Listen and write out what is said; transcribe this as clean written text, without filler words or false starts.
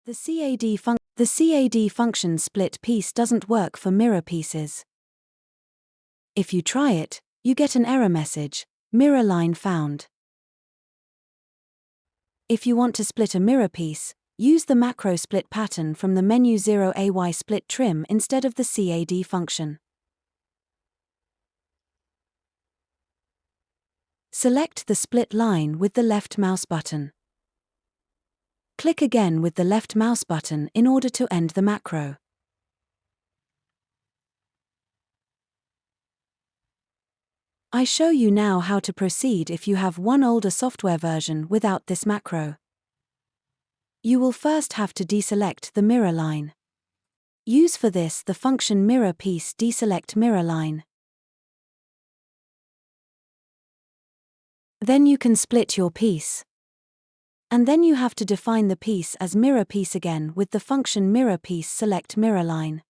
The CAD function split piece doesn't work for mirror pieces. If you try it, you get an error message, mirror line found. If you want to split a mirror piece, use the macro split pattern from the menu 0AY split trim instead of the CAD function. Select the split line with the left mouse button. Click again with the left mouse button in order to end the macro. I show you now how to proceed if you have one older software version without this macro. You will first have to deselect the mirror line. Use for this the function mirror piece deselect mirror line. Then you can split your piece. And then you have to define the piece as mirror piece again with the function mirror piece select mirror line.